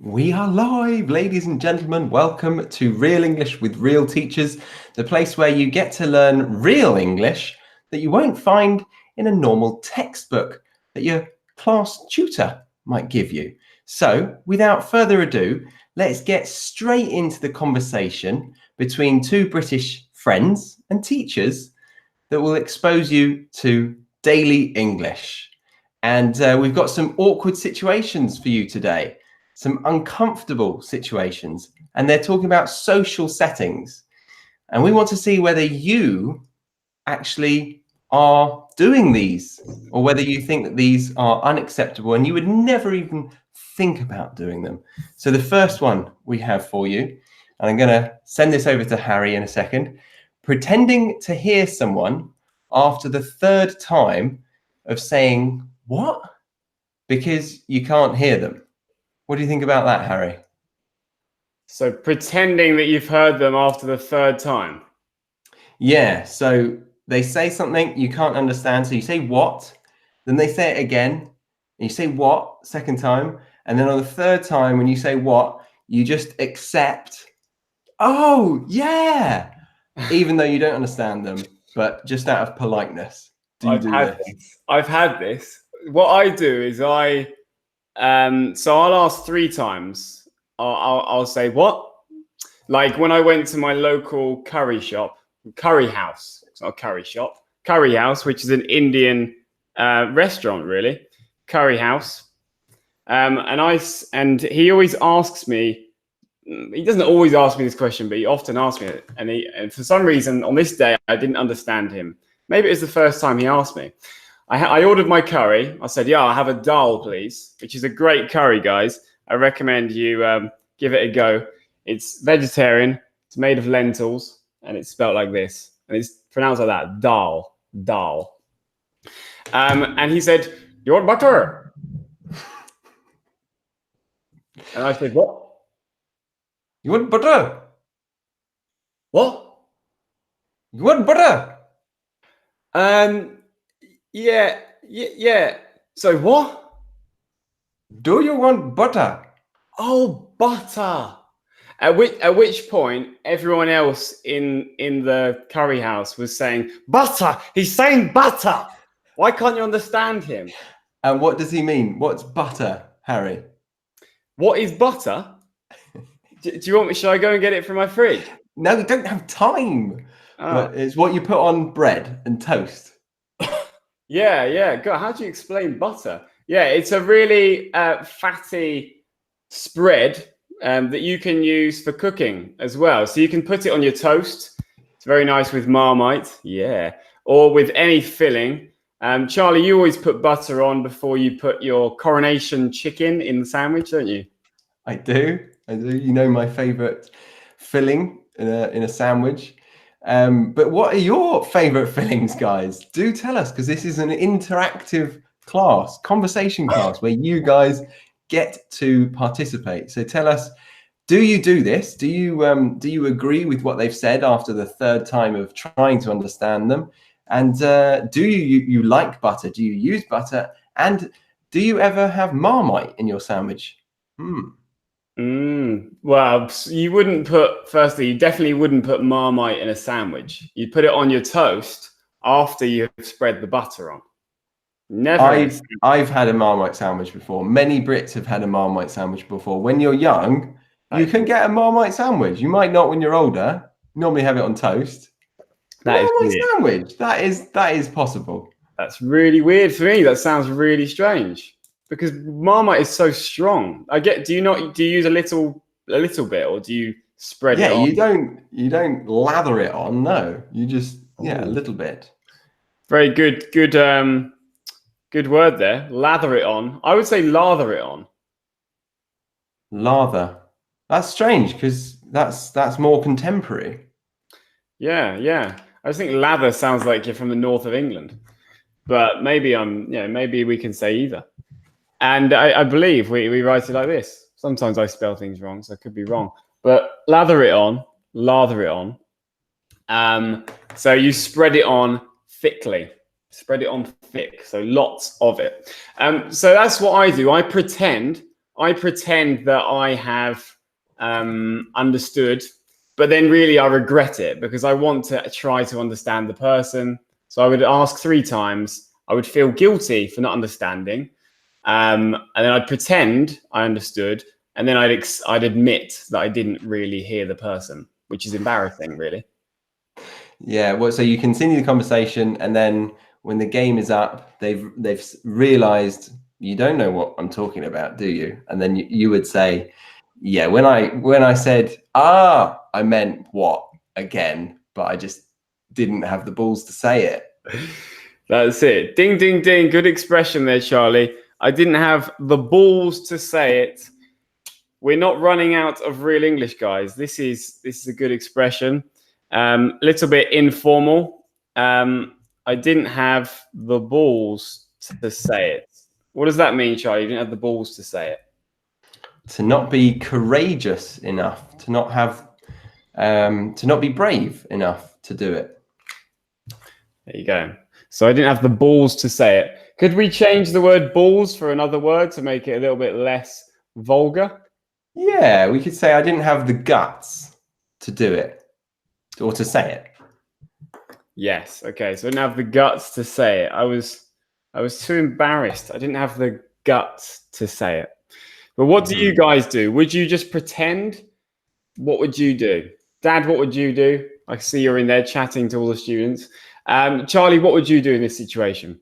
We are live, ladies and gentlemen. Welcome to Real English with Real Teachers, the place where you get to learn real English that you won't find in a normal textbook that your class tutor might give you. So, without further ado, let's get straight into the conversation between two British friends and teachers that will expose you to daily English. And we've got some awkward situations for you today. Some uncomfortable situations, and they're talking about social settings. And we want to see whether you actually are doing these or whether you think that these are unacceptable and you would never even think about doing them. So the first one we have for you, and I'm going to send this over to Harry in a second, pretending to hear someone after the third time of saying, "What?" because you can't hear them. What do you think about that, Harry? So pretending that you've heard them after the third time. Yeah, so they say something you can't understand. So you say what, then they say it again, and you say what second time. And then on the third time, when you say what, you just accept, oh, yeah, even though you don't understand them, but just out of politeness. I've had this. What I do is so I'll ask three times. I'll say what? Like when I went to my local curry house. It's not a curry shop. Curry house, which is an Indian restaurant, really. Curry house. And he always asks me. He doesn't always ask me this question, but he often asks me it. And for some reason, on this day, I didn't understand him. Maybe it was the first time he asked me. I ordered my curry. I said, yeah, I'll have a dal, please, which is a great curry, guys. I recommend you give it a go. It's vegetarian. It's made of lentils, and it's spelled like this. And it's pronounced like that, dal. And he said, you want butter? And I said, what? You want butter? What? You want butter? Yeah. So what? Do you want butter? Oh, butter. At which point, everyone else in the curry house was saying, butter. He's saying butter. Why can't you understand him? And what does he mean? What's butter, Harry? What is butter? Do you want me? Shall I go and get it from my fridge? No, we don't have time. Oh. But it's what you put on bread and toast. Yeah. God, how do you explain butter? Yeah, it's a really fatty spread that you can use for cooking as well. So you can put it on your toast. It's very nice with Marmite. Yeah. Or with any filling. Charlie, you always put butter on before you put your coronation chicken in the sandwich, don't you? I do. You know my favorite filling in a sandwich. But what are your favorite fillings, guys? Do tell us, because this is an interactive class, conversation class, where you guys get to participate. So tell us, do you do this? Do you agree with what they've said after the third time of trying to understand them? And do you like butter? Do you use butter? And do you ever have Marmite in your sandwich? Well, you definitely wouldn't put Marmite in a sandwich. You'd put it on your toast after you've spread the butter on. Never. I've had a Marmite sandwich before. Many Brits have had a Marmite sandwich before. When you're young, you can get a Marmite sandwich. You might not when you're older. You normally have it on toast. Marmite sandwich. That is possible. That's really weird for me. That sounds really strange. Because Marmite is so strong. Do you use a little bit, or do you spread it on? You don't lather it on, no. You just a little bit. Very good word there. Lather it on. I would say lather it on. Lather. That's strange because that's more contemporary. Yeah. I just think lather sounds like you're from the north of England. But maybe maybe we can say either. And I believe we write it like this. Sometimes I spell things wrong, so I could be wrong. But lather it on. So you spread it on thickly. Spread it on thick, so lots of it. So that's what I do. I pretend I pretend that I have understood, but then really I regret it because I want to try to understand the person. So I would ask 3 times. I would feel guilty for not understanding. And then I'd pretend I understood. And then I'd admit that I didn't really hear the person, which is embarrassing, really. Yeah, well, so you continue the conversation, and then when the game is up, they've realized you don't know what I'm talking about, do you? And then you would say, yeah, when I said, I meant what again, but I just didn't have the balls to say it. That's it. Ding, ding, ding. Good expression there, Charlie. I didn't have the balls to say it. We're not running out of real English, guys. This is a good expression. Little bit informal. I didn't have the balls to say it. What does that mean, Charlie? You didn't have the balls to say it. To not be courageous enough, to not have, to not be brave enough to do it. There you go. So I didn't have the balls to say it. Could we change the word balls for another word to make it a little bit less vulgar? Yeah, we could say I didn't have the guts to do it, or to say it. Yes. Okay. So I didn't have the guts to say it. I was too embarrassed. I didn't have the guts to say it. But what do you guys do? Would you just pretend? What would you do? Dad, what would you do? I see you're in there chatting to all the students. Charlie, what would you do in this situation?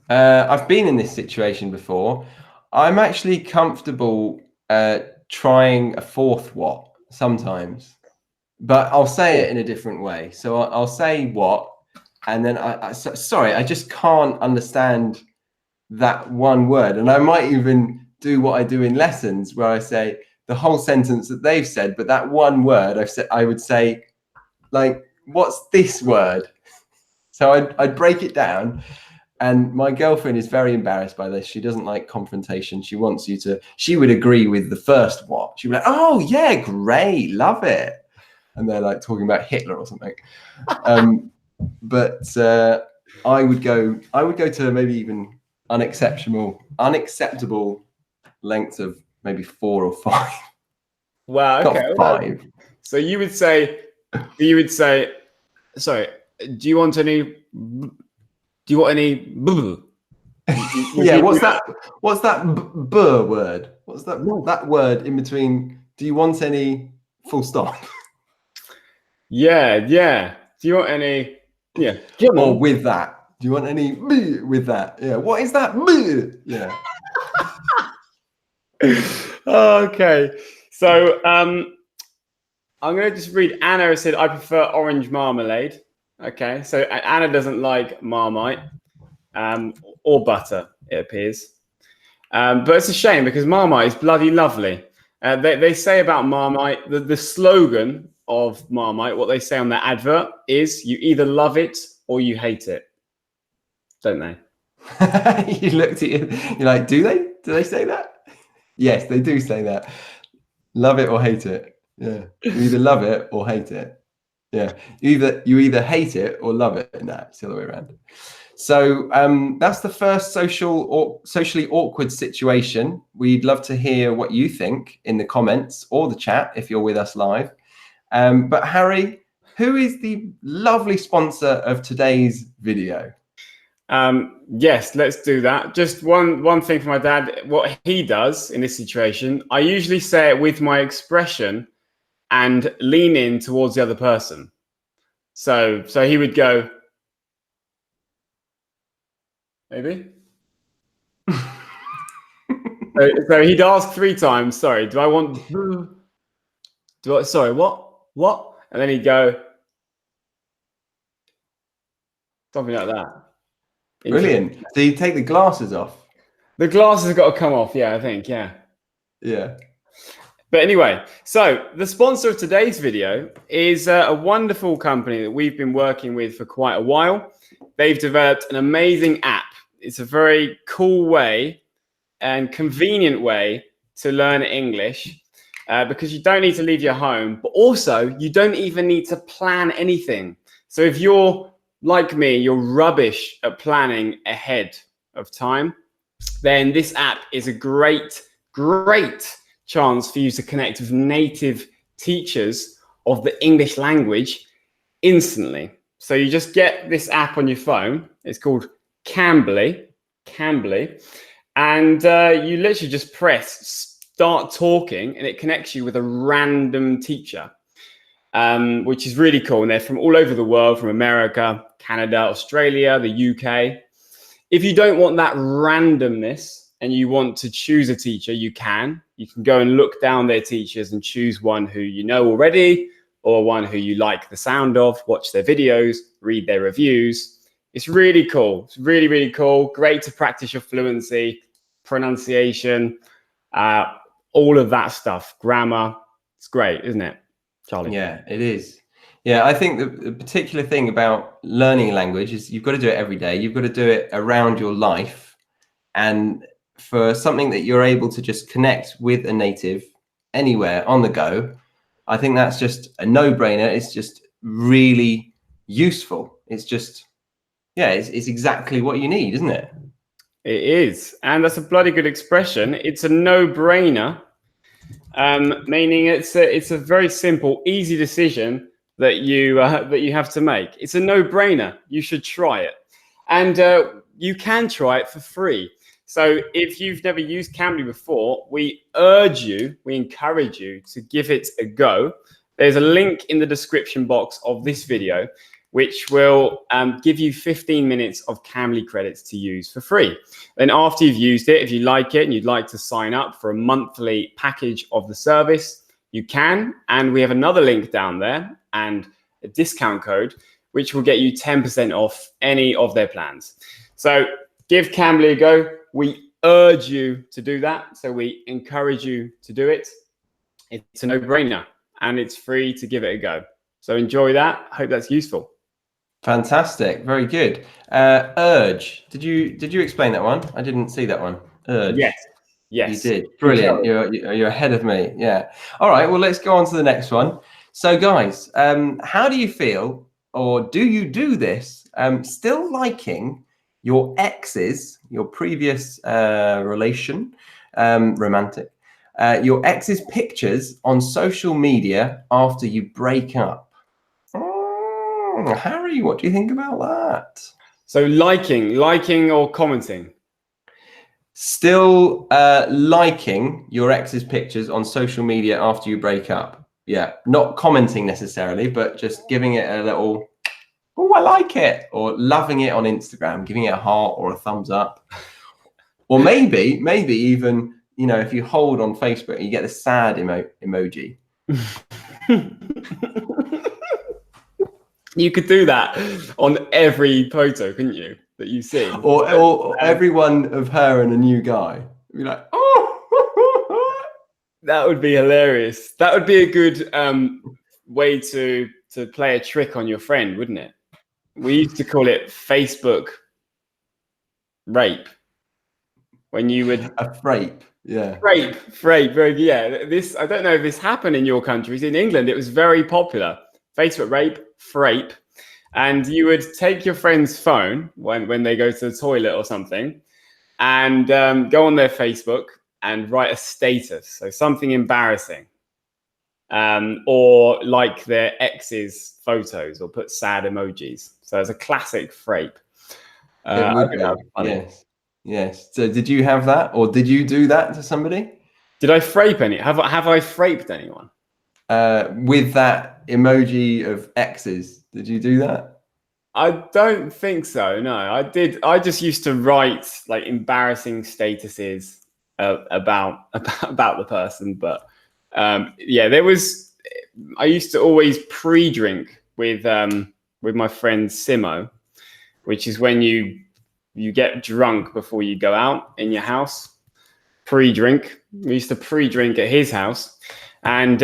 I've been in this situation before. I'm actually comfortable trying a 4th what sometimes, but I'll say it in a different way. So I'll say what, and then sorry, I just can't understand that one word. And I might even do what I do in lessons where I say the whole sentence that they've said, but that one word I would say, like, what's this word? So I'd break it down. And my girlfriend is very embarrassed by this. She doesn't like confrontation. She wants you to, she would agree with the first what. She'd be like, oh yeah, great, love it. And they're like talking about Hitler or something. But I would go to maybe even unacceptable lengths of maybe 4 or 5. Wow, okay. Not 5. So you would say, sorry, do you want any? Yeah, what's that word? What's that word in between? Do you want any full stop? Yeah. Do you want any? Yeah. Or with that? Do you want any with that? Yeah. What is that? Yeah. Okay. So I'm going to just read. Anna said, I prefer orange marmalade. Okay. So Anna doesn't like Marmite or butter, it appears. But it's a shame because Marmite is bloody lovely. They say about Marmite, the slogan of Marmite, what they say on their advert is you either love it or you hate it. Don't they? You looked at it, you're like, do they say that? Yes, they do say that. Love it or hate it. Yeah. You either love it or hate it. Yeah. You either hate it or love it. No, it's the other way around. So that's the first socially awkward situation. We'd love to hear what you think in the comments or the chat if you're with us live. But Harry, who is the lovely sponsor of today's video? Yes, let's do that. Just one thing for my dad. What he does in this situation, I usually say it with my expression and lean in towards the other person. So he would go, maybe. so he'd ask 3 times. Sorry, do I want? Sorry, what? And then he'd go something like that. Brilliant. So you take the glasses off. The glasses have got to come off. Yeah, I think. Yeah. Yeah. But anyway, so the sponsor of today's video is a wonderful company that we've been working with for quite a while. They've developed an amazing app. It's a very cool way and convenient way to learn English because you don't need to leave your home, but also you don't even need to plan anything. So if you're like me, you're rubbish at planning ahead of time, then this app is a great great chance for you to connect with native teachers of the English language instantly. So you just get this app on your phone. It's called CAMBLY, and you literally just press start talking, and it connects you with a random teacher, which is really cool. And they're from all over the world, from America, Canada, Australia, the UK. If you don't want that randomness and you want to choose a teacher, you can go and look down their teachers and choose one who you know already, or one who you like the sound of, watch their videos, read their reviews. It's really cool. It's really, really cool. Great to practice your fluency, pronunciation, all of that stuff, grammar. It's great, isn't it, Charlie? Yeah, it is. Yeah, I think the particular thing about learning a language is you've got to do it every day. You've got to do it around your life. And for something that you're able to just connect with a native anywhere on the go, I think that's just a no-brainer. It's just really useful. It's just, yeah, it's exactly what you need, isn't it? It is. And that's a bloody good expression. It's a no-brainer, meaning it's a very simple, easy decision that you have to make. It's a no-brainer. You should try it. And you can try it for free. So if you've never used Camberley before, we encourage you to give it a go. There's a link in the description box of this video, which will give you 15 minutes of Camberley credits to use for free. Then after you've used it, if you like it and you'd like to sign up for a monthly package of the service, you can. And we have another link down there and a discount code, which will get you 10% off any of their plans. So give Camberley a go. We urge you to do that. So we encourage you to do it. It's a no-brainer and it's free to give it a go. So enjoy that. I hope that's useful. Fantastic. Very good. Urge. Did you explain that one? I didn't see that one. Urge. Yes. You did. Brilliant. You're ahead of me. Yeah. All right. Well, let's go on to the next one. So guys, how do you feel, or do you do this, still liking your ex's, your previous relation, romantic, your ex's pictures on social media after you break up? Harry, what do you think about that? So liking or commenting? Still liking your ex's pictures on social media after you break up. Yeah, not commenting necessarily, but just giving it a little, oh, I like it, or loving it on Instagram, giving it a heart or a thumbs up. Or maybe even, you know, if you hold on Facebook, you get the sad emoji. You could do that on every photo, couldn't you, that you see? Or every one of her and a new guy. You'd be like, oh! That would be hilarious. That would be a good way to play a trick on your friend, wouldn't it? We used to call it Facebook rape. When you would a frape, yeah. Frape, yeah. This, I don't know if this happened in your countries. In England, it was very popular. Facebook rape, frape. And you would take your friend's phone when they go to the toilet or something and go on their Facebook and write a status. So something embarrassing. Or like their ex's photos, or put sad emojis. So it's a classic frape. Yes. So did you have that, or did you do that to somebody? Did I frape any? Have I fraped anyone? With that emoji of exes, did you do that? I don't think so. No, I did. I just used to write like embarrassing statuses about the person, but yeah, there was. I used to always pre-drink with my friend Simo, which is when you get drunk before you go out in your house. Pre-drink. We used to pre-drink at his house, and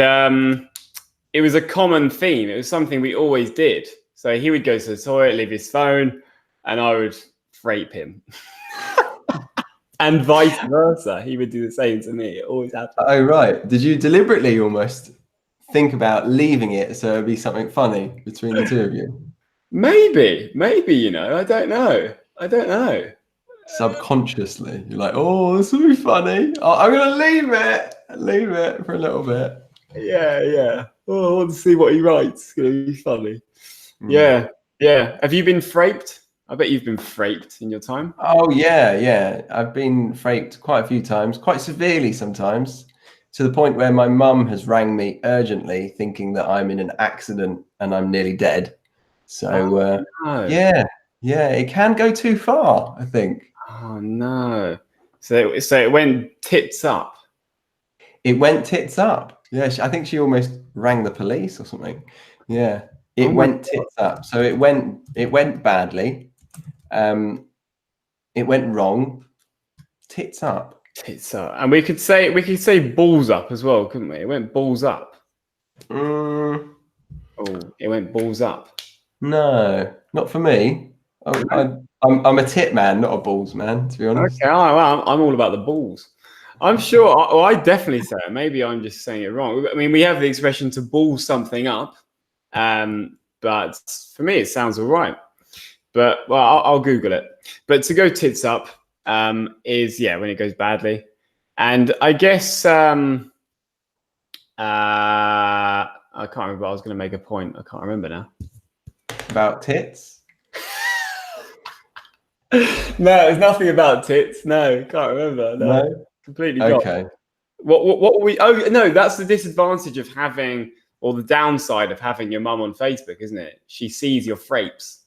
it was a common theme. It was something we always did. So he would go to the toilet, leave his phone, and I would frape him. And vice versa. He would do the same to me. It always happened. Oh, right. Did you deliberately almost think about leaving it so it'd be something funny between the two of you? Maybe, you know, I don't know. Subconsciously, you're like, oh, this will be funny. Oh, I'm gonna leave it for a little bit. Yeah. Oh, I want to see what he writes. It's gonna be funny. Mm. Yeah. Have you been fraped? I bet you've been fraped in your time. Oh yeah. I've been fraped quite a few times, quite severely sometimes, to the point where my mum has rang me urgently, thinking that I'm in an accident and I'm nearly dead. So No. yeah, it can go too far, I think. Oh no. So it went tits up. It went tits up. Yeah, I think she almost rang the police or something. Yeah, it Oh my went tits up. So it went badly. It went wrong. Tits up. Tits up. And we could say balls up as well, couldn't we? It went balls up. Mm, Oh, it went balls up. no, not for me. I'm a tit man, not a balls man, to be honest. Okay, well, I'm all about the balls. I'm sure. I definitely say it. Maybe I'm just saying it wrong. I mean, we have the expression to ball something up, but for me, it sounds all right. But well, I'll Google it. But to go tits up is when it goes badly, and I guess I can't remember. I was going to make a point. I can't remember now. About tits? No, it's nothing about tits. No, can't remember. No. Completely gone. Okay. What were we? Oh no, that's the disadvantage of having, or the downside of having your mum on Facebook, isn't it? She sees your frapes.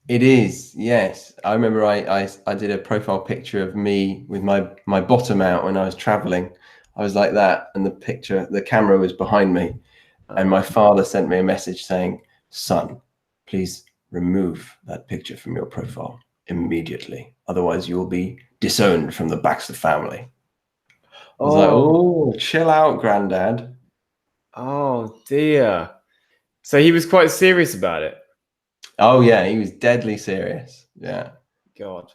It is, yes. I remember I did a profile picture of me with my bottom out when I was traveling. I was like that, and the camera was behind me, and my father sent me a message saying, "Son, please remove that picture from your profile immediately. Otherwise, you will be disowned from the Baxter family." I was like, "Oh, chill out, Granddad." Oh dear. So he was quite serious about it. Oh yeah, he was deadly serious. Yeah. God.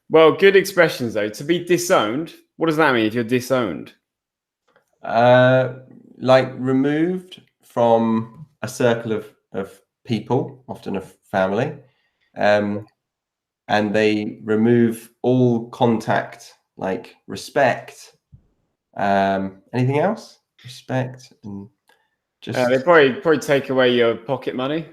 Well, good expressions though. To be disowned. What does that mean if you're disowned? Like removed from a circle of people, often a family, and they remove all contact, like respect. Anything else? Respect and just They probably take away your pocket money.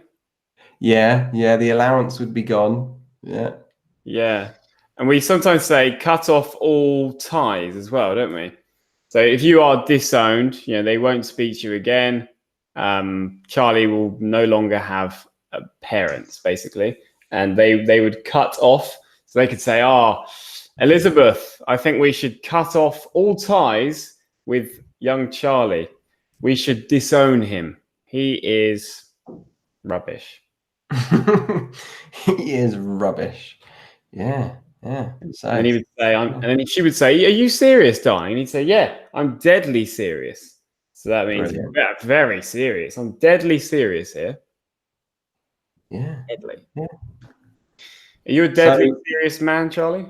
yeah, the allowance would be gone. Yeah. And we sometimes say cut off all ties as well, don't we? So if you are disowned, they won't speak to you again. Charlie will no longer have parents, basically, and they would cut off. So they could say, "Oh, Elizabeth, I think we should cut off all ties with young Charlie. We should disown him. He is rubbish." He is rubbish. Yeah. So And then he would say, and then she would say, "Are you serious, darling?" And he'd say, "Yeah, I'm deadly serious." So that means, yeah, very serious. I'm deadly serious here. Yeah. Deadly. Yeah. Are you a deadly serious man, Charlie?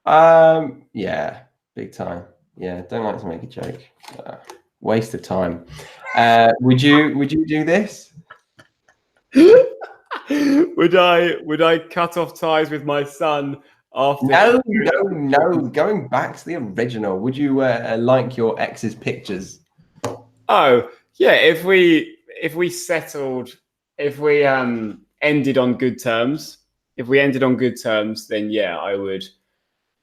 Yeah, big time. Yeah, don't like to make a joke. Waste of time. Would you do this? Would I cut off ties with my son after? No. Going back to the original, would you like your ex's pictures? Oh yeah, if we ended on good terms, then yeah, I would.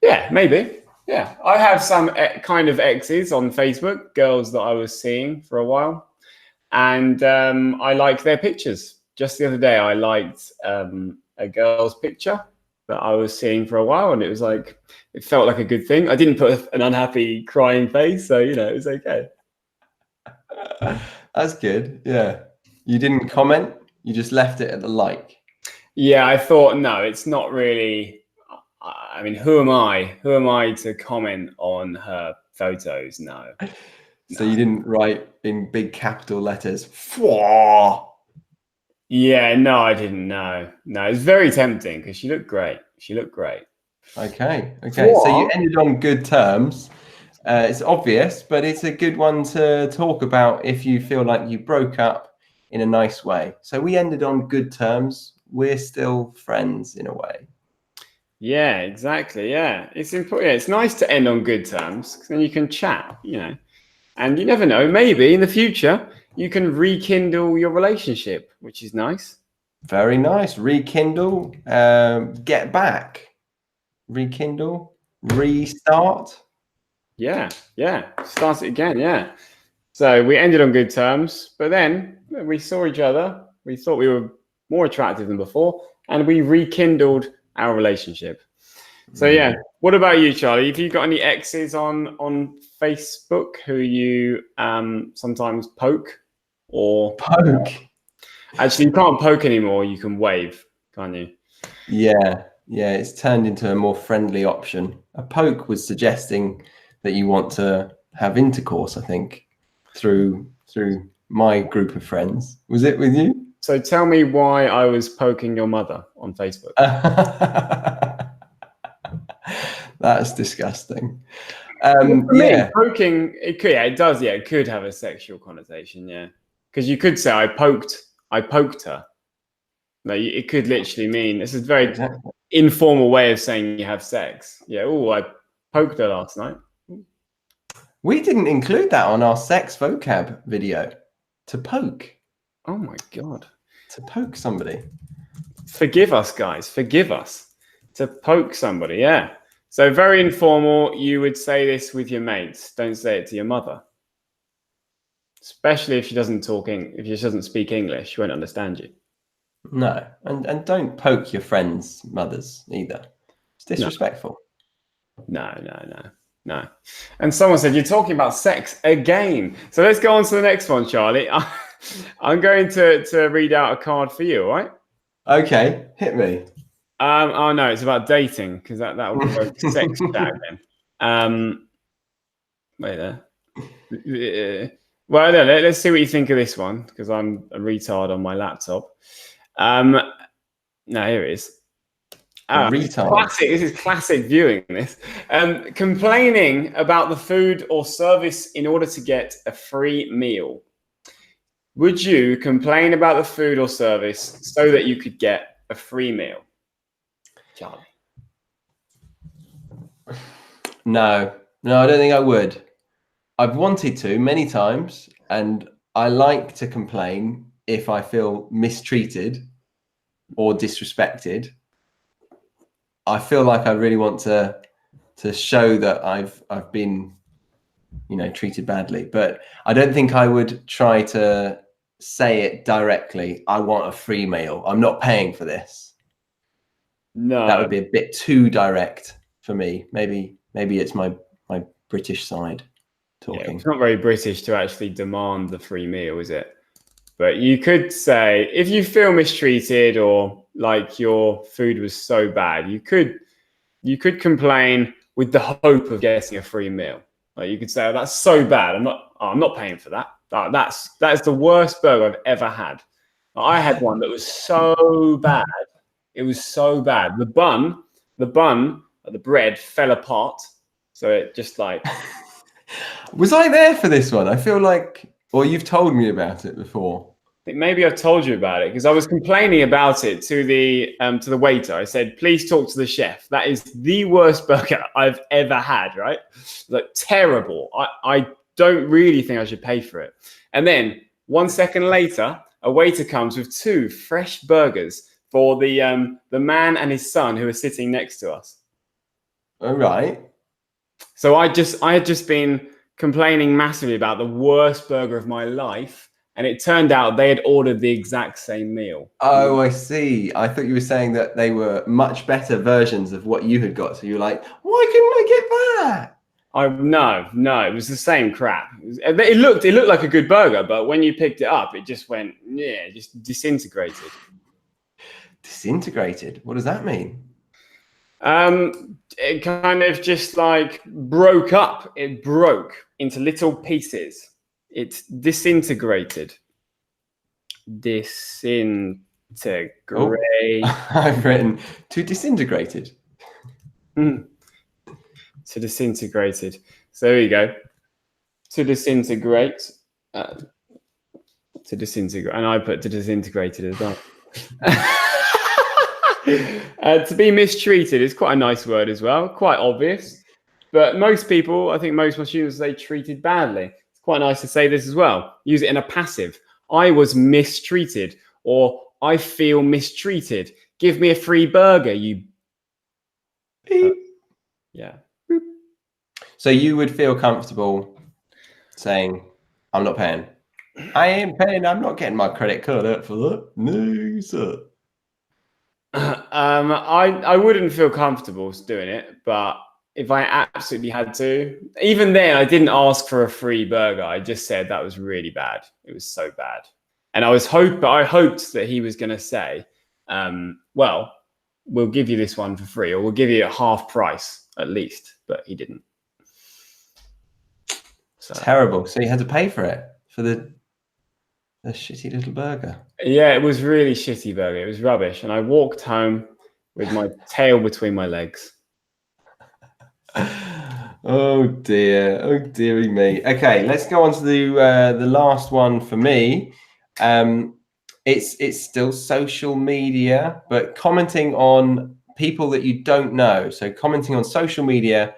Yeah, maybe. Yeah, I have some kind of exes on Facebook, girls that I was seeing for a while, and I like their pictures. Just the other day, I liked a girl's picture that I was seeing for a while, and it felt like a good thing. I didn't put an unhappy crying face, so it was okay. That's good. Yeah, you didn't comment. You just left it at the like. Yeah, I thought no, it's not really. I mean, who am I? Who am I to comment on her photos? No. So you didn't write in big capital letters. Fwah! Yeah, no, I didn't. No, it's very tempting because she looked great. Okay. So you ended on good terms. It's obvious, but it's a good one to talk about if you feel like you broke up in a nice way. So we ended on good terms. We're still friends in a way. Yeah, exactly. Yeah, it's important. Yeah, it's nice to end on good terms because then you can chat, and you never know. Maybe in the future you can rekindle your relationship, which is nice. Very nice. Rekindle, get back. Rekindle, restart. Yeah, start it again. Yeah. So we ended on good terms, but then we saw each other. We thought we were more attractive than before, and we rekindled our relationship. So yeah, what about you, Charlie? Have you got any exes on Facebook who you sometimes poke or Poke? Actually, you can't poke anymore. You can wave, can't you? Yeah, it's turned into a more friendly option. A poke was suggesting that you want to have intercourse, I think, through my group of friends. Was it with you? So tell me why I was poking your mother on Facebook. That's disgusting. For me, poking, it does. Yeah, it could have a sexual connotation. Yeah, because you could say I poked her. No, it could literally mean this is a very informal way of saying you have sex. Yeah. Oh, I poked her last night. We didn't include that on our sex vocab video. To poke. Oh my God. To poke somebody. Forgive us, guys. Forgive us. To poke somebody. Yeah. So very informal. You would say this with your mates. Don't say it to your mother. Especially if she doesn't speak English, she won't understand you. No, and don't poke your friends' mothers either. It's disrespectful. No. And someone said, you're talking about sex again. So let's go on to the next one, Charlie. I'm going to read out a card for you, all right? Okay, hit me. Oh, no, it's about dating, because that will be a sex chat then. Wait there. Well, let's see what you think of this one, because I'm a retard on my laptop. No, here it is. Classic. This is classic viewing. This complaining about the food or service in order to get a free meal. Would you complain about the food or service so that you could get a free meal, Charlie? No, I don't think I would. I've wanted to many times, and I like to complain if I feel mistreated or disrespected. I feel like I really want to show that I've been, treated badly, but I don't think I would try to say it directly. I want a free meal. I'm not paying for this. No, that would be a bit too direct for me. Maybe it's my British side talking. Yeah, it's not very British to actually demand the free meal, is it? But you could say, if you feel mistreated or like your food was so bad, you could complain with the hope of getting a free meal. Like you could say, "Oh, that's so bad. I'm not paying for that. That's the worst burger I've ever had. I had one that was so bad. It was so bad. The bun, the bread fell apart. So it just like." Was I there for this one? I feel like, or you've told me about it before. I think maybe I've told you about it because I was complaining about it to the waiter. I said, "Please talk to the chef. That is the worst burger I've ever had." Right? Like terrible. I don't really think I should pay for it. And then 1 second later, a waiter comes with 2 fresh burgers for the man and his son who are sitting next to us. All right. So I had just been complaining massively about the worst burger of my life. And it turned out they had ordered the exact same meal. Oh, I see. I thought you were saying that they were much better versions of what you had got. So you're like, why couldn't I get that? No, it was the same crap. It looked like a good burger, but when you picked it up, it just went, just disintegrated. Disintegrated? What does that mean? It kind of just like broke up. It broke into little pieces. It's disintegrated. Disintegrate. Oh, I've written to disintegrated. To disintegrated. So there you go. To disintegrate. To disintegrate. And I put to disintegrated as well. To be mistreated is quite a nice word as well, quite obvious. But most people, I think most of my students say treated badly. It's quite nice to say this as well. Use it in a passive. I was mistreated, or I feel mistreated. Give me a free burger, you. Yeah. So you would feel comfortable saying, I'm not paying. I ain't paying. I'm not getting my credit card out for that. No, sir. I wouldn't feel comfortable doing it, but if I absolutely had to, even then, I didn't ask for a free burger. I just said that was really bad. It was so bad, and I hoped that he was going to say, "Well, we'll give you this one for free, or we'll give you at half price at least." But he didn't. So. Terrible. So you had to pay for it, for the shitty little burger. Yeah, it was really shitty burger. It was rubbish, and I walked home with my tail between my legs. Oh dear, oh dearie me. Okay, let's go on to the last one for me. It's still social media, but commenting on people that you don't know. So commenting on social media,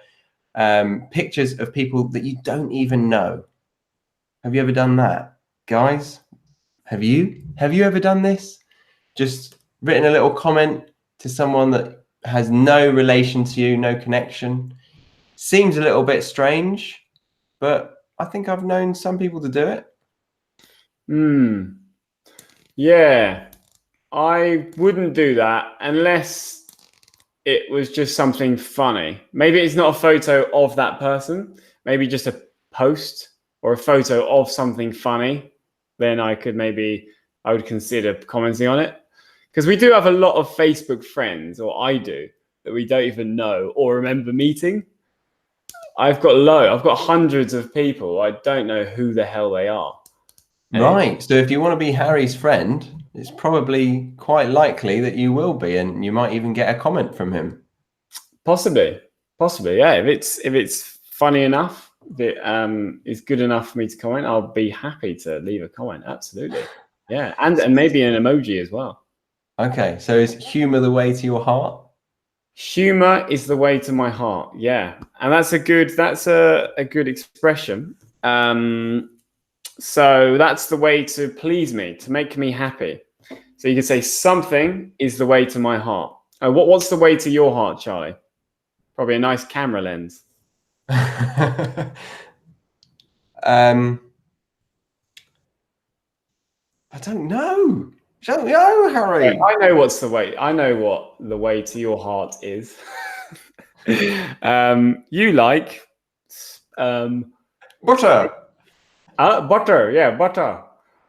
pictures of people that you don't even know. Have you ever done that, guys? Have you ever done this? Just written a little comment to someone that has no relation to you, no connection. Seems a little bit strange, but I think I've known some people to do it. Yeah, I wouldn't do that unless it was just something funny. Maybe it's not a photo of that person, maybe just a post or a photo of something funny. Then I would consider commenting on it. Because we do have a lot of Facebook friends, or I do, that we don't even know or remember meeting. I've got hundreds of people. I don't know who the hell they are. Right. So if you want to be Harry's friend, it's probably quite likely that you will be, and you might even get a comment from him. Possibly. Yeah. If it's funny enough, if it is good enough for me to comment, I'll be happy to leave a comment. Absolutely. Yeah, and maybe an emoji as well. Okay. So is humour the way to your heart? Humor is the way to my heart. Yeah, and that's a good expression. So that's the way to please me, to make me happy. So you could say something is the way to my heart. What's the way to your heart, Charlie? Probably a nice camera lens. I don't know. Don't know, Harry. I know what's the way. I know what the way to your heart is. You like butter. Butter, yeah, butter.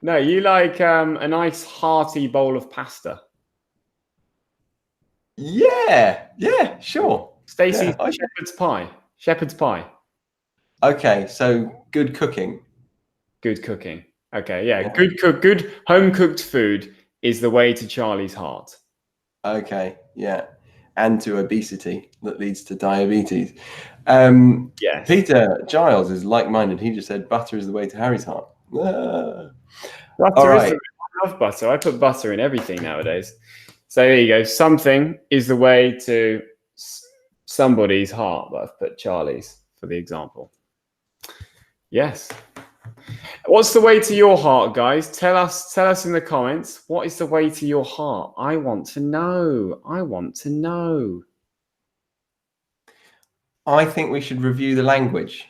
No, you like a nice hearty bowl of pasta. Yeah, sure. Stacey's shepherd's pie. Shepherd's pie. Okay, so good cooking. Good cooking. Okay, yeah. Good home cooked food is the way to Charlie's heart. Okay, yeah. And to obesity that leads to diabetes. Yes. Peter Giles is like-minded. He just said butter is the way to Harry's heart. Butter is I love butter. I put butter in everything nowadays. So there you go. Something is the way to somebody's heart, but I've put Charlie's for the example. Yes. What's the way to your heart, guys? Tell us in the comments. What is the way to your heart? I want to know. I think we should review the language.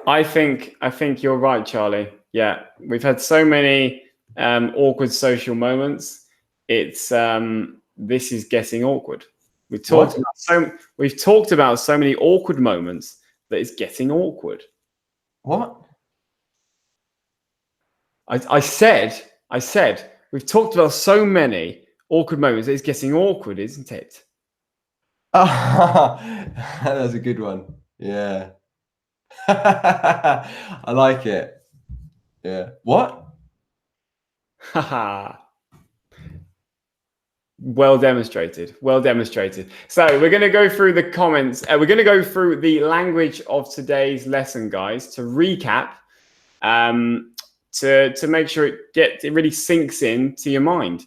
I think you're right, Charlie. Yeah, we've had so many awkward social moments. It's this is getting awkward. We've talked about so many awkward moments that it's getting awkward. What? I said we've talked about so many awkward moments that it's getting awkward, isn't it? That's a good one. Yeah. I like it. Yeah. What? Well demonstrated. So we're going to go through the comments. We're going to go through the language of today's lesson, guys, to recap, to make sure it really sinks in to your mind.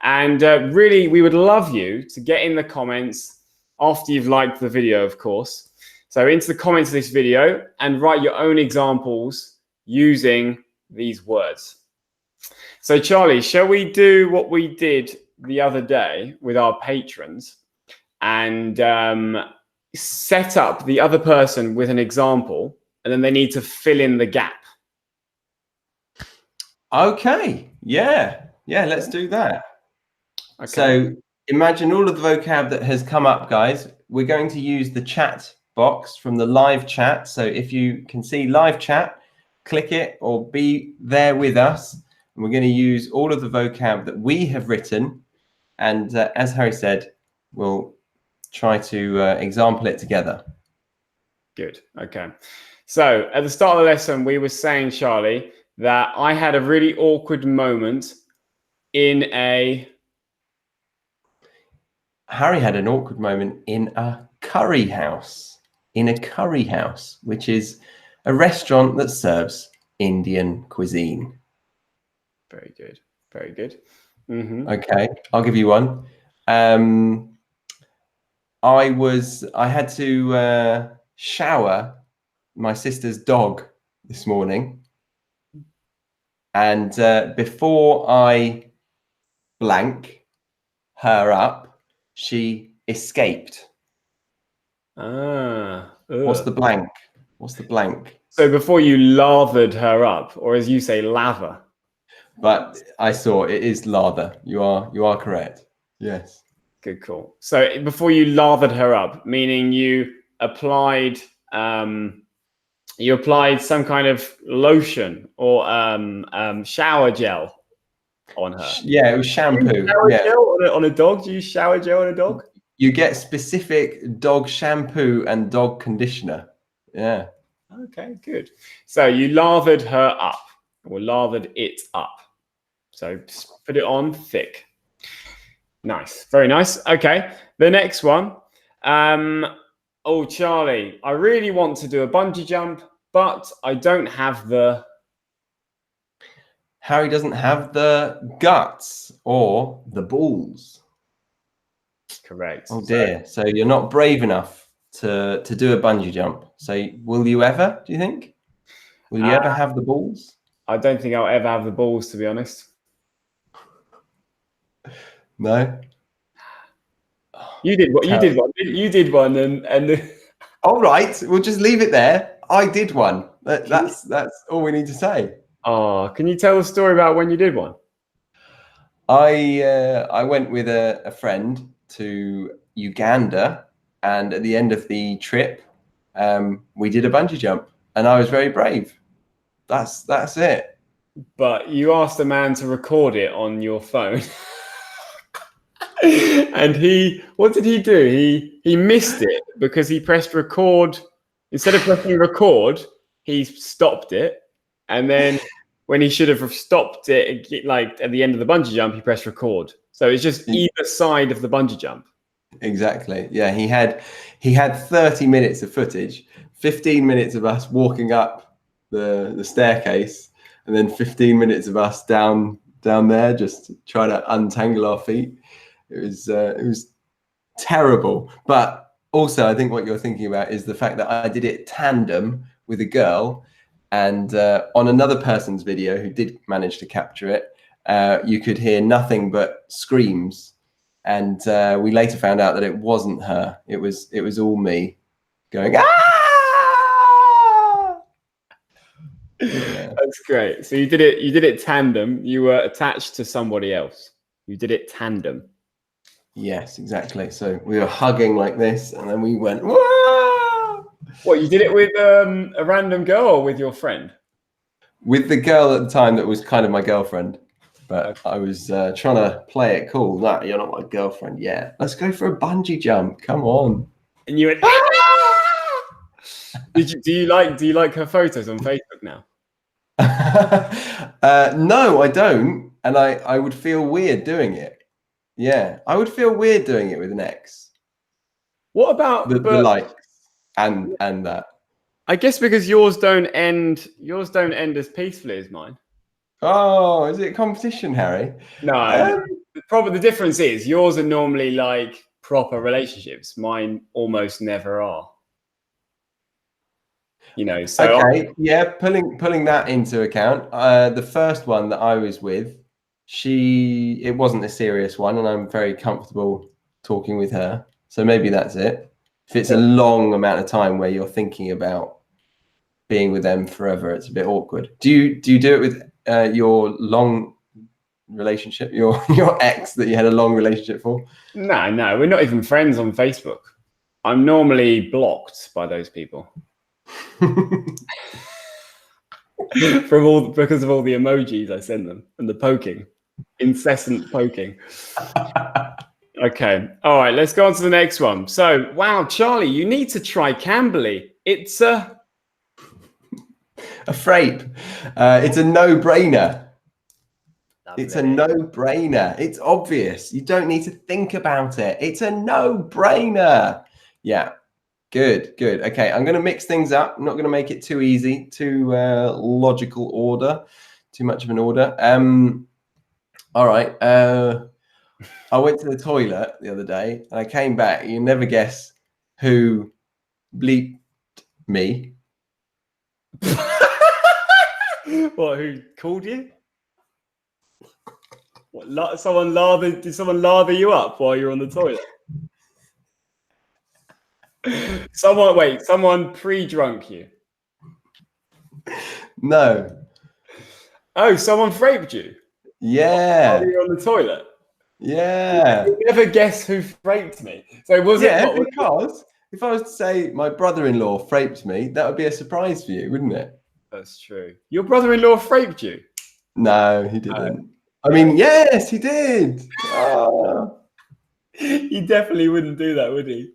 And really, we would love you to get in the comments after you've liked the video, of course. So into the comments of this video and write your own examples using these words. So Charlie, shall we do what we did the other day with our patrons and set up the other person with an example, and then they need to fill in the gap? Okay. Yeah. Yeah, let's do that. Okay. So imagine all of the vocab that has come up, guys. We're going to use the chat box from the live chat. So if you can see live chat, click it or be there with us. And we're going to use all of the vocab that we have written. And as Harry said, we'll try to example it together. Good. Okay. So at the start of the lesson, we were saying, Charlie, that I had a really awkward moment in a... Harry had an awkward moment in a curry house. In a curry house, which is a restaurant that serves Indian cuisine. Very good. Very good. Okay, I'll give you one. I had to shower my sister's dog this morning, and before I blank her up, she escaped. What's the blank? What's the blank? So before you lathered her up, or as you say, lather. But I saw it is lather. You are correct. Yes. Good call. So before you lathered her up, meaning you applied some kind of lotion or shower gel on her. Yeah, it was shampoo. Gel on a dog? Do you use shower gel on a dog? You get specific dog shampoo and dog conditioner. Yeah. Okay, good. So you lathered her up, or lathered it up. So put it on thick. Nice, very nice. Okay, the next one. Oh, Charlie, I really want to do a bungee jump, but I don't have the... Harry doesn't have the guts or the balls. Correct. Oh dear. So you're not brave enough to do a bungee jump. So will you ever, do you think? Will you ever have the balls? I don't think I'll ever have the balls, to be honest. No. You did what? You did one, and. All right, we'll just leave it there. I did one. That's all we need to say. Oh, can you tell a story about when you did one? I went with a friend to Uganda, and at the end of the trip, we did a bungee jump, and I was very brave. That's it. But you asked a man to record it on your phone. And what did he do? He missed it because he pressed record. Instead of pressing record, he stopped it. And then when he should have stopped it, like at the end of the bungee jump, he pressed record. So it's just either side of the bungee jump. Exactly. Yeah, he had 30 minutes of footage, 15 minutes of us walking up the staircase, and then 15 minutes of us down there just trying to untangle our feet. It was terrible. But also, I think what you're thinking about is the fact that I did it tandem with a girl, and on another person's video who did manage to capture it, you could hear nothing but screams. And we later found out that it wasn't her. It was all me going, ah! Yeah. That's great. So you did it tandem. You were attached to somebody else. You did it tandem. Yes, exactly. So we were hugging like this, and then we went, whoa! What, you did it with a random girl or with your friend? With the girl at the time that was kind of my girlfriend. But I was trying to play it cool. No, you're not my girlfriend yet. Let's go for a bungee jump. Come on. And you went, ah! Do you like her photos on Facebook now? No, I don't. And I would feel weird doing it. Yeah, I would feel weird doing it with an ex. What about the likes and that? I guess because yours don't end as peacefully as mine. Oh, is it a competition, Harry? No, the difference is yours are normally like proper relationships. Mine almost never are. You know, so okay, yeah, pulling that into account, the first one that I was with, it wasn't a serious one, and I'm very comfortable talking with her. So maybe that's it. If it's a long amount of time where you're thinking about being with them forever, it's a bit awkward. Do you do it with your long relationship, your ex that you had a long relationship for? No, we're not even friends on Facebook. I'm normally blocked by those people. Because of all the emojis I send them and the poking, incessant poking. Okay, all right, let's go on to the next one. So, wow, Charlie, you need to try Camberley. It's a frape. It's a no-brainer. It's a no-brainer. It's obvious. You don't need to think about it. It's a no-brainer. Yeah. Good. Okay, I'm going to mix things up. I'm not going to make it too easy, too logical order, too much of an order. All right. I went to the toilet the other day and I came back. You never guess who bleeped me. What? Who called you? What? Did someone lather you up while you're on the toilet? Someone pre-drunk you? No. Oh, someone fraped you? Yeah. While you're on the toilet? Yeah. You never guess who fraped me. So because if I was to say my brother-in-law fraped me, that would be a surprise for you, wouldn't it? That's true. Your brother-in-law fraped you? No, he didn't. I mean, yes, he did. Oh. He definitely wouldn't do that, would he?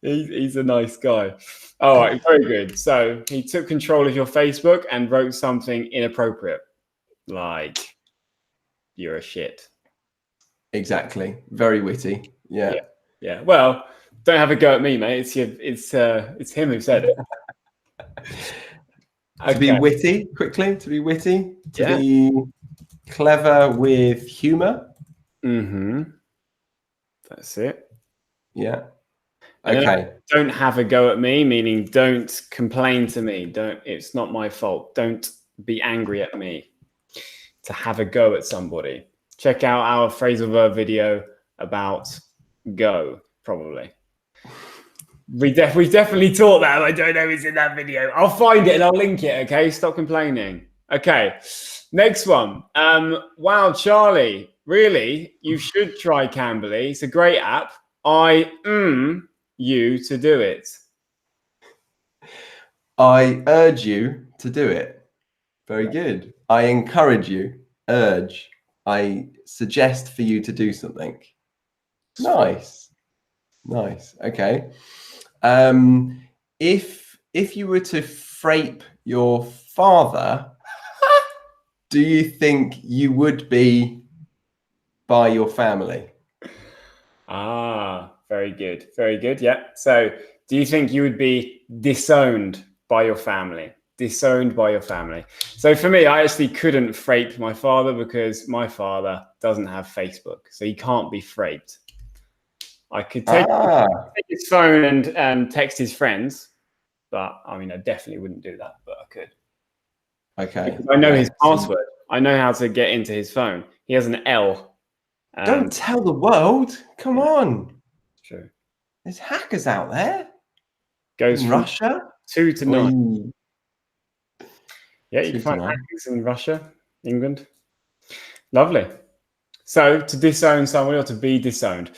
He's a nice guy. All right, very good. So he took control of your Facebook and wrote something inappropriate, like "you're a shit." Exactly. Very witty. Yeah. Well, don't have a go at me, mate. It's him who said it. To be witty, quickly. To be witty. To be clever with humor. Mm-hmm. That's it. Yeah. And okay. Don't have a go at me, meaning don't complain to me. It's not my fault. Don't be angry at me. To have a go at somebody. Check out our phrasal verb video about go, probably. We definitely taught that. I don't know who's in that video. I'll find it and I'll link it, okay? Stop complaining. Okay, next one. Wow, Charlie, really? You should try Camberley. It's a great app. I you to do it. I urge you to do it. Very good. I encourage you. Urge. I suggest for you to do something. Nice. Okay. If you were to frape your father, do you think you would be by your family? Ah, very good. Very good. Yeah. So do you think you would be disowned by your family? Disowned by your family. So for me, I actually couldn't frape my father because my father doesn't have Facebook. So he can't be fraped. I could take his phone and text his friends, but I mean, I definitely wouldn't do that, but I could. Okay. Because I know his password. I know how to get into his phone. He has an L. Don't tell the world. Come on. True. There's hackers out there. Goes in from Russia. 2 to 9. Yeah, you 2 can find to 9. hackers in Russia, England. Lovely. So to disown someone or to be disowned.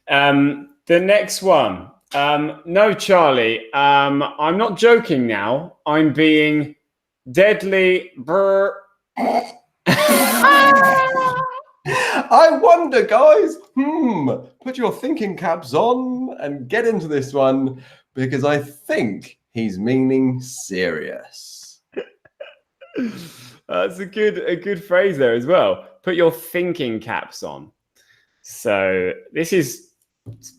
The next one. No, Charlie, I'm not joking now. I'm being deadly. I wonder, guys. Put your thinking caps on and get into this one because I think he's meaning serious. That's a good phrase there as well. Put your thinking caps on. So this is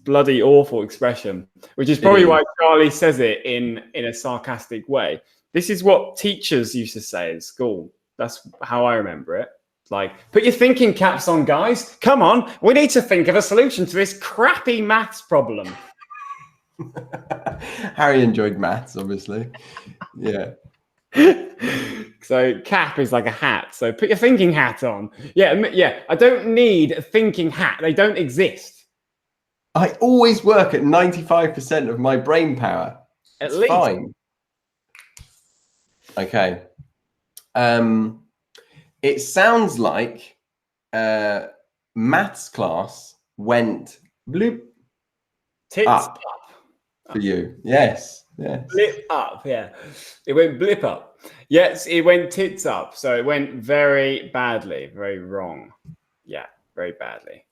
bloody awful expression, which is probably why Charlie says it in a sarcastic way. This is what teachers used to say in school. That's how I remember it. Like, put your thinking caps on, guys. Come on, we need to think of a solution to this crappy maths problem. Harry enjoyed maths, obviously. Yeah. So cap is like a hat. So put your thinking hat on. Yeah. I don't need a thinking hat. They don't exist. I always work at 95% of my brain power. At It's least. fine. Okay. It sounds like maths class went bloop Tits up for you. Yes. Blip up, yeah. It went blip up. Yes, it went tits up. So it went very badly, very wrong. Yeah, very badly.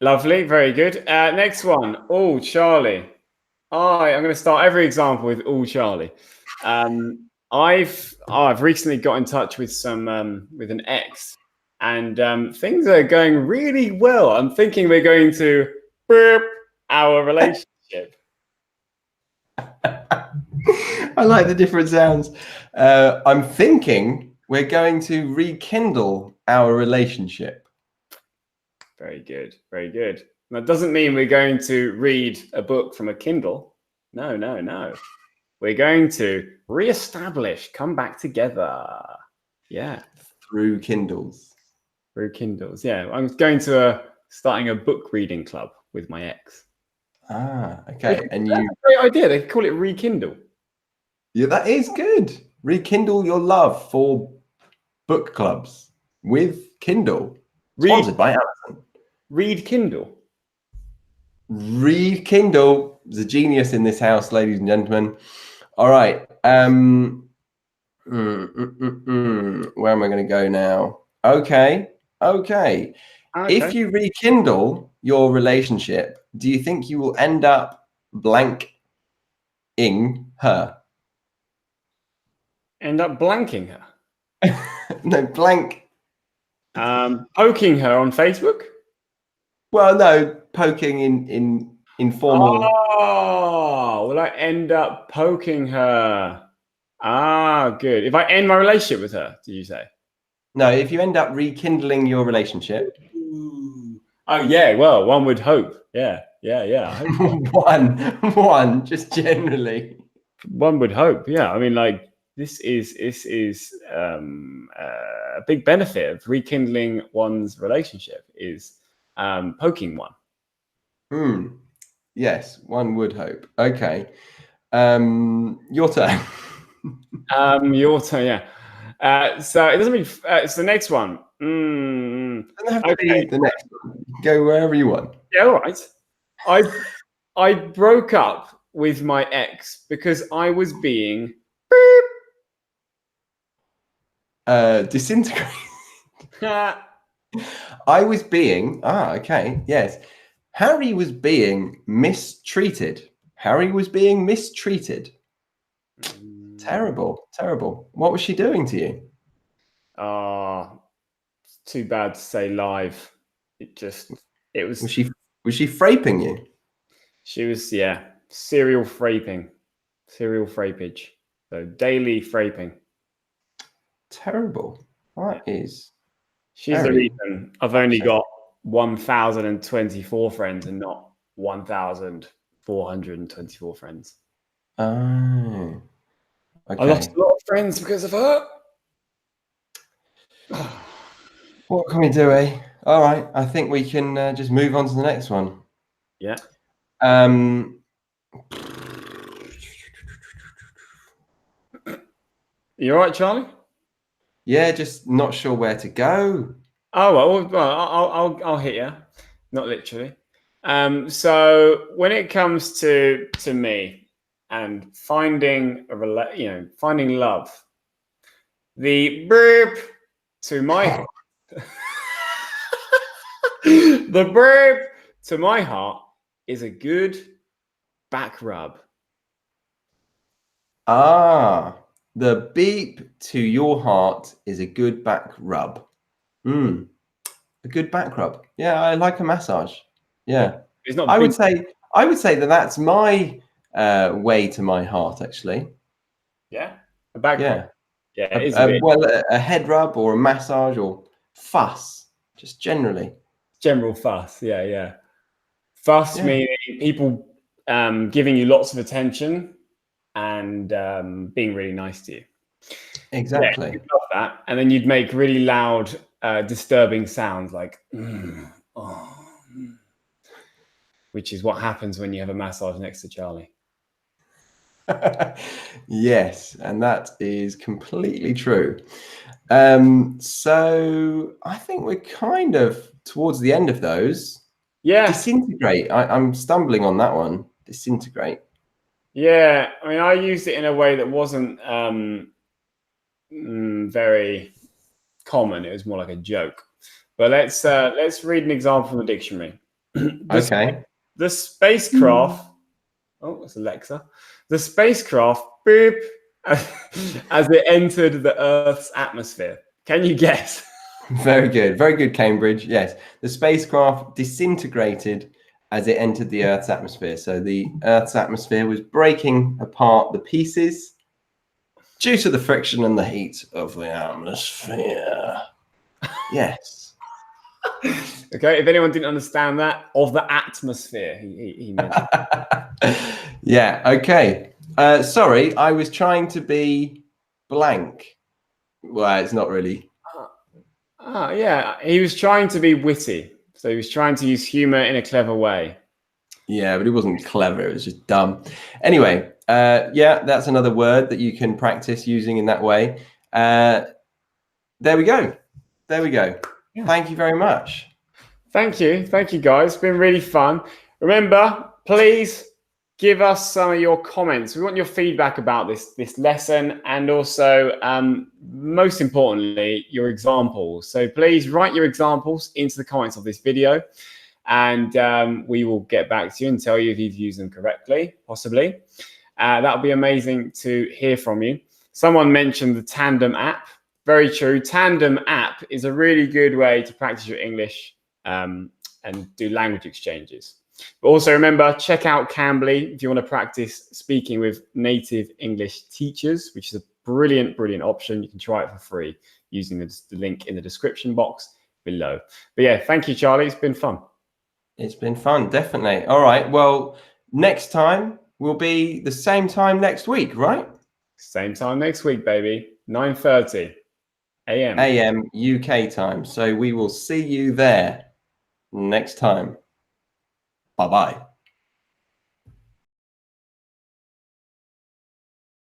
Lovely, very good. Next one. Oh, Charlie. I'm going to start every example with Charlie. I've recently got in touch with with an ex, and things are going really well. I'm thinking we're going to burp our relationship. I like the different sounds. I'm thinking we're going to rekindle our relationship. Very good, very good. That doesn't mean we're going to read a book from a Kindle. No. We're going to reestablish, come back together. Yeah. Through Kindles. Through Kindles. Yeah. I'm going to starting a book reading club with my ex. Ah, okay. And that's a great idea. They call it Rekindle. Yeah, that is good. Rekindle your love for book clubs with Kindle. Sponsored by Amazon. Read Kindle. Read Kindle. There's a genius in this house, ladies and gentlemen. All right. Where am I going to go now? Okay. If you rekindle your relationship, do you think you will end up blanking her? End up blanking her? No, blank. Poking her on Facebook? Well, no, poking in informal. Oh, will I end up poking her? Ah, good. If I end my relationship with her, did you say? No, if you end up rekindling your relationship. Ooh. Oh, yeah. Well, one would hope. Yeah. I hope so. one, just generally. One would hope. Yeah. I mean, like this is a big benefit of rekindling one's relationship is poking one. Yes, one would hope. Okay. Your turn. Your turn, yeah. So it doesn't mean it's the next one. Doesn't have to be the next one. Go wherever you want. Yeah, all right. I broke up with my ex because I was being Disintegrated. I was being okay, yes. Harry was being mistreated. Terrible. What was she doing to you? Too bad to say live. It was. Was she fraping you? She was, yeah, serial frapage. So daily fraping. Terrible. That is. She's the reason I've only got 1,024 friends and not 1,424 friends. Oh. Okay. I lost a lot of friends because of her. What can we do, eh? All right. I think we can just move on to the next one. Yeah. You all right, Charlie? Yeah, just not sure where to go. Oh well, I'll hit you. Not literally. So when it comes to me and finding finding love, the burp to my heart, the burp to my heart is a good back rub. The beep to your heart is a good back rub. A good back rub. Yeah, I like a massage. Yeah. It's not. I would say that that's my way to my heart, actually. Yeah. A back rub. Yeah, it is a bit Well, a head rub or a massage or fuss, just generally. general fuss. Yeah, yeah. Fuss Yeah. meaning people giving you lots of attention and being really nice to you. Exactly. Yeah, you'd love that. And then you'd make really loud, disturbing sounds like, which is what happens when you have a massage next to Charlie. Yes, and that is completely true. So I think we're kind of towards the end of those. Yeah. Disintegrate. I'm stumbling on that one. Disintegrate. Yeah. I mean, I used it in a way that wasn't very common. It was more like a joke. But let's read an example from the dictionary. Okay. The spacecraft. Oh, it's Alexa. The spacecraft boop as it entered the Earth's atmosphere. Can you guess? Very good. Very good, Cambridge. Yes. The spacecraft disintegrated as it entered the Earth's atmosphere. So the Earth's atmosphere was breaking apart the pieces due to the friction and the heat of the atmosphere. Yes. Okay. If anyone didn't understand that, of the atmosphere, he meant. Yeah. Okay. Sorry, I was trying to be blank. Well, it's not really. Yeah. He was trying to be witty. So he was trying to use humor in a clever way. Yeah, but it wasn't clever. It was just dumb. Anyway, yeah, that's another word that you can practice using in that way. There we go. There we go. Yeah. Thank you very much. Thank you. Thank you, guys. It's been really fun. Remember, please give us some of your comments. We want your feedback about this lesson, and also, most importantly, your examples. So please write your examples into the comments of this video, and we will get back to you and tell you if you've used them correctly, possibly. That would be amazing to hear from you. Someone mentioned the Tandem app. Very true. Tandem app is a really good way to practice your English and do language exchanges. But also remember, check out CAMBLY if you want to practice speaking with native English teachers, which is a brilliant, brilliant option. You can try it for free using the link in the description box below. But yeah, thank you, Charlie. It's been fun. It's been fun, definitely. All right. Well, next time will be the same time next week, right? Same time next week, baby. 9:30 a.m. AM UK time. So we will see you there next time. Bye-bye.